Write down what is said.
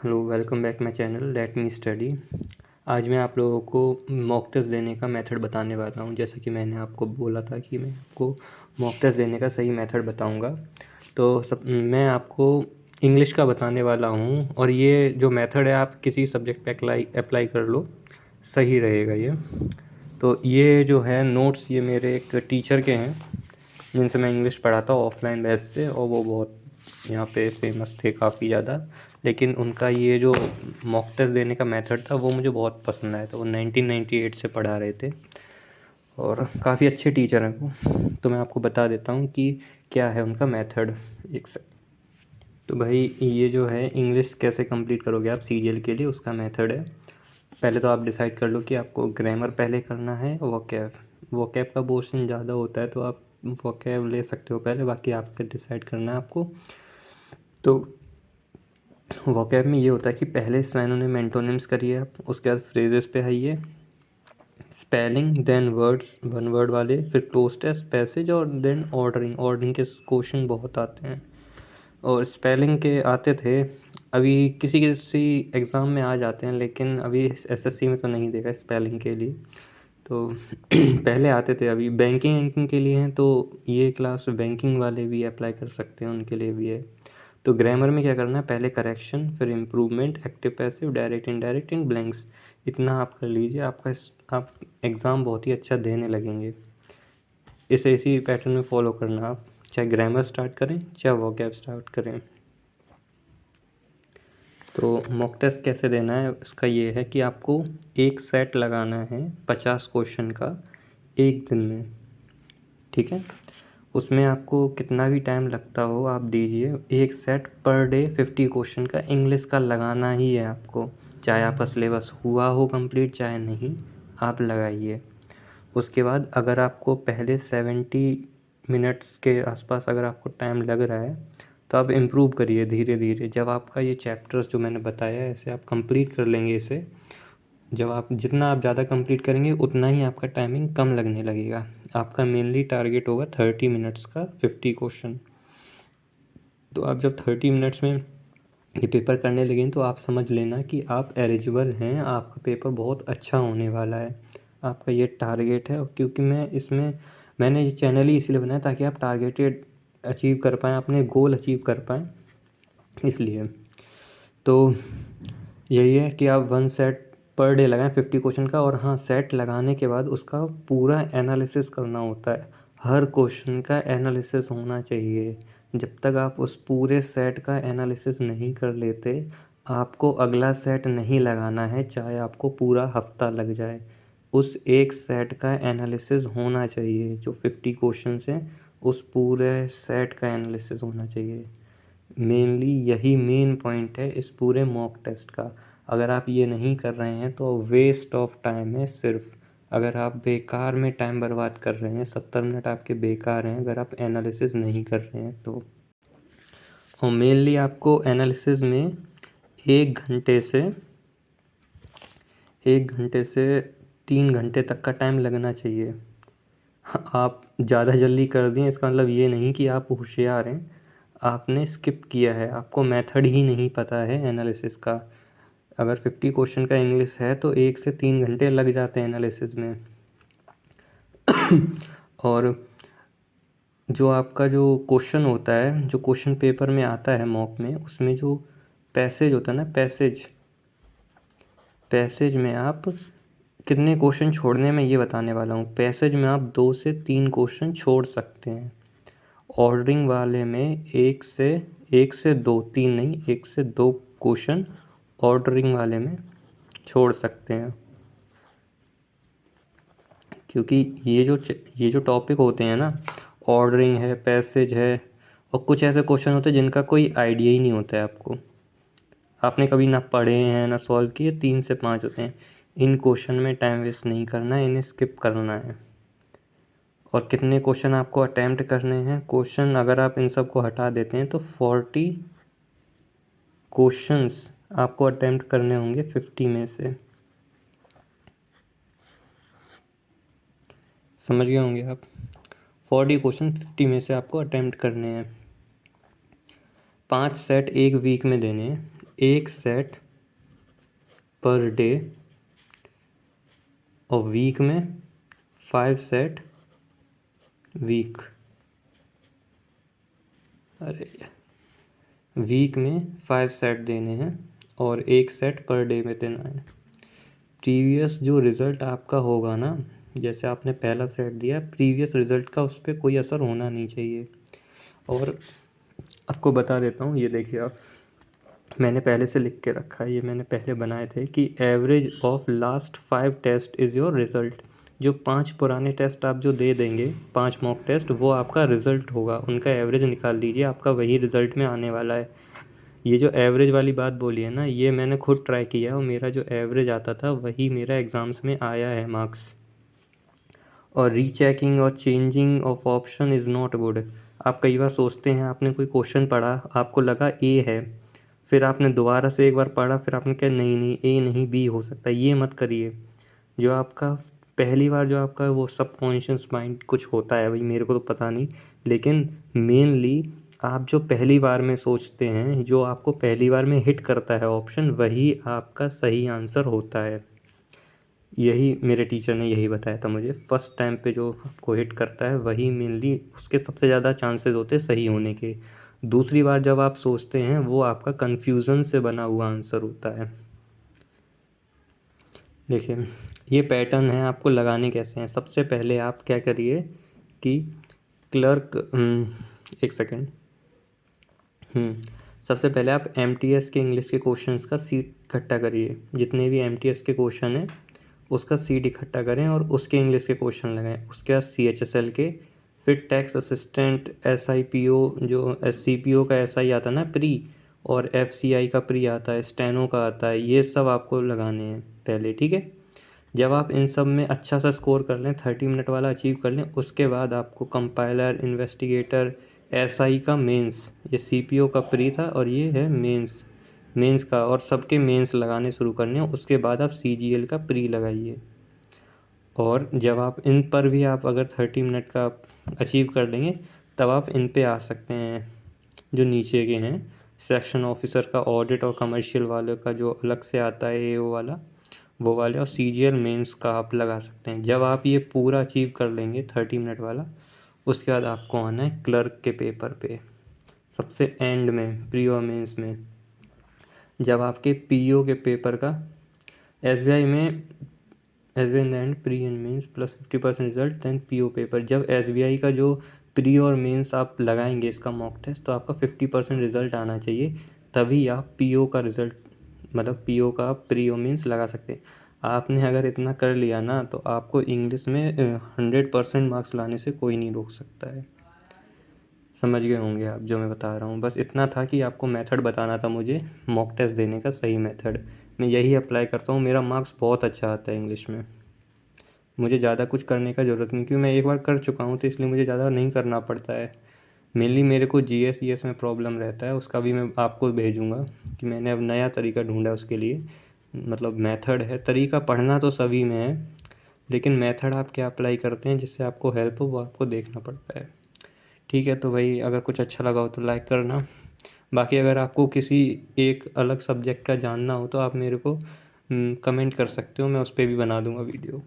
Hello, welcome back my channel let me study. आज मैं आप लोगों को मॉक टेस्ट देने का मेथड बताने वाला हूँ। जैसा कि मैंने आपको बोला था कि मैं आपको मॉक टेस्ट देने का सही मेथड बताऊँगा। तो मैं आपको इंग्लिश का बताने वाला हूँ और ये जो मेथड है आप किसी सब्जेक्ट पे अप्लाई कर लो, सही रहेगा ये। तो ये जो है नोट्स ये मेरे एक टीचर के हैं जिनसे मैं इंग्लिश पढ़ाता हूँ ऑफलाइन बेस से, और वो बहुत यहाँ पे फेमस थे काफ़ी ज़्यादा। लेकिन उनका ये जो मॉक टेस्ट देने का मेथड था वो मुझे बहुत पसंद आया था। वो 1998 से पढ़ा रहे थे और काफ़ी अच्छे टीचर हैं वो। तो मैं आपको बता देता हूँ कि क्या है उनका मेथड। एक से तो भाई ये जो है इंग्लिश कैसे कंप्लीट करोगे आप सीजीएल के लिए, उसका मेथड है। पहले तो आप डिसाइड कर लो कि आपको ग्रामर पहले करना है, वोकैब का पोर्शन ज़्यादा होता है तो आप वोकैब ले सकते हो पहले, बाकी आपके डिसाइड करना है आपको। तो वोकैब में ये होता है कि पहले सिनोनिम एंटोनिम्स करिए आप, उसके बाद फ्रेजेस पे आइए, spelling, than words one word वाले, फिर क्लोज टेस्ट, पैसेज और देन ऑर्डरिंग के क्वेश्चन बहुत आते हैं और स्पेलिंग के आते थे। अभी किसी किसी एग्ज़ाम में आ जाते हैं लेकिन अभी एसएससी में तो नहीं देखा स्पेलिंग के लिए। तो पहले आते थे, अभी बैंकिंग के लिए हैं तो ये क्लास बैंकिंग वाले भी अप्लाई कर सकते हैं, उनके लिए भी है। तो ग्रामर में क्या करना है, पहले करेक्शन, फिर improvement, active passive, direct indirect in blanks. इतना आप कर लीजिए, आप एग्ज़ाम बहुत ही अच्छा देने लगेंगे। इसी पैटर्न में फॉलो करना आप, चाहे ग्रामर स्टार्ट करें चाहे वोकैब स्टार्ट करें। तो मॉक टेस्ट कैसे देना है इसका ये है कि आपको एक सेट लगाना है 50 क्वेश्चन का एक दिन में, ठीक है। उसमें आपको कितना भी टाइम लगता हो आप दीजिए। एक सेट पर डे 50 क्वेश्चन का इंग्लिश का लगाना ही है आपको, चाहे आपका सिलेबस हुआ हो कंप्लीट चाहे नहीं, आप लगाइए। उसके बाद अगर आपको पहले 70 मिनट्स के आसपास अगर आपको टाइम लग रहा है तो आप इम्प्रूव करिए धीरे धीरे। जब आपका ये चैप्टर्स जो मैंने बताया है ऐसे आप कंप्लीट कर लेंगे इसे, जब आप जितना आप ज़्यादा कंप्लीट करेंगे उतना ही आपका टाइमिंग कम लगने लगेगा। आपका मेनली टारगेट होगा 30 मिनट्स का 50 क्वेश्चन। तो आप जब 30 मिनट्स में ये पेपर करने लगें तो आप समझ लेना कि आप एलिजिबल हैं, आपका पेपर बहुत अच्छा होने वाला है। आपका ये टारगेट है, और क्योंकि मैंने ये चैनल ही इसलिए बनाया ताकि आप टारगेटेड अचीव कर पाएँ, अपने गोल अचीव कर पाएँ, इसलिए। तो यही है कि आप वन सेट पर डे लगाएं 50 क्वेश्चन का। और हाँ, सेट लगाने के बाद उसका पूरा एनालिसिस करना होता है, हर क्वेश्चन का एनालिसिस होना चाहिए। जब तक आप उस पूरे सेट का एनालिसिस नहीं कर लेते आपको अगला सेट नहीं लगाना है, चाहे आपको पूरा हफ्ता लग जाए। उस एक सेट का एनालिसिस होना चाहिए, जो 50 क्वेश्चन हैं उस पूरे सेट का एनालिसिस होना चाहिए। मेनली यही मेन पॉइंट है इस पूरे मॉक टेस्ट का। अगर आप ये नहीं कर रहे हैं तो वेस्ट ऑफ टाइम है सिर्फ। अगर आप बेकार में टाइम बर्बाद कर रहे हैं, 70 मिनट आपके बेकार हैं अगर आप एनालिसिस नहीं कर रहे हैं तो। और मेनली आपको एनालिसिस में एक घंटे से 3 घंटे तक का टाइम लगना चाहिए। आप ज़्यादा जल्दी कर दिए इसका मतलब ये नहीं कि आप होशियार हैं, आपने स्किप किया है, आपको मेथड ही नहीं पता है एनालिसिस का। अगर 50 क्वेश्चन का इंग्लिश है तो 1 से 3 घंटे लग जाते हैं एनालिसिस में। और जो आपका जो क्वेश्चन होता है, जो क्वेश्चन पेपर में आता है मॉक में, उसमें जो पैसेज होता है ना, पैसेज में आप कितने क्वेश्चन छोड़ने में ये बताने वाला हूँ। पैसेज में आप 2 से 3 क्वेश्चन छोड़ सकते हैं। ऑर्डरिंग वाले में एक से दो, तीन नहीं, 1 से 2 क्वेश्चन ऑर्डरिंग वाले में छोड़ सकते हैं। क्योंकि ये जो टॉपिक होते हैं ना, ऑर्डरिंग है, पैसेज है, और कुछ ऐसे क्वेश्चन होते हैं जिनका कोई आइडिया ही नहीं होता है आपको, आपने कभी ना पढ़े हैं ना सॉल्व किए, 3 से 5 होते हैं। इन क्वेश्चन में टाइम वेस्ट नहीं करना है, इन्हें स्किप करना है। और कितने क्वेश्चन आपको अटैम्प्ट करने हैं, क्वेश्चन अगर आप इन सब को हटा देते हैं तो 40 क्वेश्चंस आपको अटैम्प्ट करने होंगे 50 में से। समझ गए होंगे आप, 40 क्वेश्चन 50 में से आपको अटैम्प्ट करने हैं। 5 सेट एक वीक में देने हैं। 1 सेट पर डे और वीक में 5 सेट वीक, अरे वीक में 5 सेट देने हैं और 1 सेट पर डे में देना है। प्रीवियस जो रिज़ल्ट आपका होगा ना, जैसे आपने पहला सेट दिया, प्रीवियस रिज़ल्ट का उस पर कोई असर होना नहीं चाहिए। और आपको बता देता हूँ, ये देखिए आप, मैंने पहले से लिख के रखा है, ये मैंने पहले बनाए थे कि average of last 5 test is your result. जो 5 पुराने टेस्ट आप जो दे देंगे, 5 मॉक टेस्ट, वो आपका रिज़ल्ट होगा, उनका एवरेज निकाल लीजिए, आपका वही रिज़ल्ट में आने वाला है। ये जो एवरेज वाली बात बोली है ना, ये मैंने खुद ट्राई किया और मेरा जो एवरेज आता था वही मेरा एग्ज़ाम्स में आया है मार्क्स। और रीचेकिंग और changing of option is not good. आप कई बार सोचते हैं, आपने कोई क्वेश्चन पढ़ा, आपको लगा ए है, फिर आपने दोबारा से एक बार पढ़ा, फिर आपने कहा नहीं नहीं ए नहीं बी हो सकता है। ये मत करिए। जो आपका पहली बार जो आपका वो सबकॉन्शियस माइंड कुछ होता है, भाई मेरे को तो पता नहीं, लेकिन मेनली आप जो पहली बार में सोचते हैं, जो आपको पहली बार में हिट करता है ऑप्शन, वही आपका सही आंसर होता है। यही मेरे टीचर ने यही बताया था मुझे, फर्स्ट टाइम पे जो आपको हिट करता है वही मेनली उसके सबसे ज़्यादा चांसेस होते हैं सही होने के। दूसरी बार जब आप सोचते हैं, वो आपका कन्फ्यूज़न से बना हुआ आंसर होता है। देखिए ये पैटर्न है, आपको लगाने कैसे हैं। सबसे पहले आप क्या करिए कि क्लर्क, एक सेकेंड, सबसे पहले आप एमटीएस के इंग्लिश के क्वेश्चंस का सीट इकट्ठा करिए। जितने भी एमटीएस के क्वेश्चन हैं उसका सीट इकट्ठा करें और उसके इंग्लिश के क्वेश्चन लगाएं। उसके बाद सीएचएसएल के, फिर टैक्स असिस्टेंट, एसआईपीओ, जो सीपीओ का एसआई आता है ना प्री, और एफसीआई का प्री आता है, स्टेनो का आता है, ये सब आपको लगाने हैं पहले, ठीक है। जब आप इन सब में अच्छा सा स्कोर कर लें, 30 मिनट वाला अचीव कर लें, उसके बाद आपको कंपाइलर, इन्वेस्टिगेटर, एसआई का मेंस, ये सीपीओ का प्री था और ये है मेंस का, और सबके मेंस लगाने शुरू करने हैं। उसके बाद आप सीजीएल का प्री लगाइए। और जब आप इन पर भी आप अगर 30 मिनट का अचीव कर लेंगे, तब आप इन पे आ सकते हैं जो नीचे के हैं, सेक्शन ऑफिसर का, ऑडिट और कमर्शियल वाले का जो अलग से आता है एओ वाला, वो वाले, और सीजीएल मेंस का आप लगा सकते हैं। जब आप ये पूरा अचीव कर लेंगे 30 मिनट वाला, उसके बाद आपको आना है क्लर्क के पेपर पे, सबसे एंड में, प्री और मेंस में। जब आपके पीओ के पेपर का, एसबीआई में, SBI in the end pre and mains plus 50% result then PO paper. जब एसबीआई का जो प्री और मेंस आप लगाएंगे इसका मॉक टेस्ट, तो आपका 50% रिजल्ट आना चाहिए, तभी आप पीओ का रिजल्ट, मतलब पीओ का प्री और मेंस लगा सकते हैं। आपने अगर इतना कर लिया ना, तो आपको इंग्लिश में 100% मार्क्स लाने से कोई नहीं रोक सकता है। समझ गए होंगे आप जो मैं बता रहा हूँ। बस इतना था कि आपको मेथड बताना था मुझे, मॉक टेस्ट देने का सही मेथड। मैं यही अप्लाई करता हूँ, मेरा मार्क्स बहुत अच्छा आता है इंग्लिश में। मुझे ज़्यादा कुछ करने का ज़रूरत नहीं, क्योंकि मैं एक बार कर चुका हूँ, तो इसलिए मुझे ज़्यादा नहीं करना पड़ता है। मेनली मेरे को जीएस ईएस में प्रॉब्लम रहता है, उसका भी मैं आपको भेजूँगा कि मैंने अब नया तरीका ढूंढा उसके लिए, मतलब मेथड है। तरीका पढ़ना तो सभी में है, लेकिन मेथड आप क्या अप्लाई करते हैं जिससे आपको हेल्प हो, वो आपको देखना पड़ता है। ठीक है, तो भाई अगर कुछ अच्छा लगा हो तो लाइक करना। बाकी अगर आपको किसी एक अलग सब्जेक्ट का जानना हो, तो आप मेरे को कमेंट कर सकते हो, मैं उस पर भी बना दूँगा वीडियो।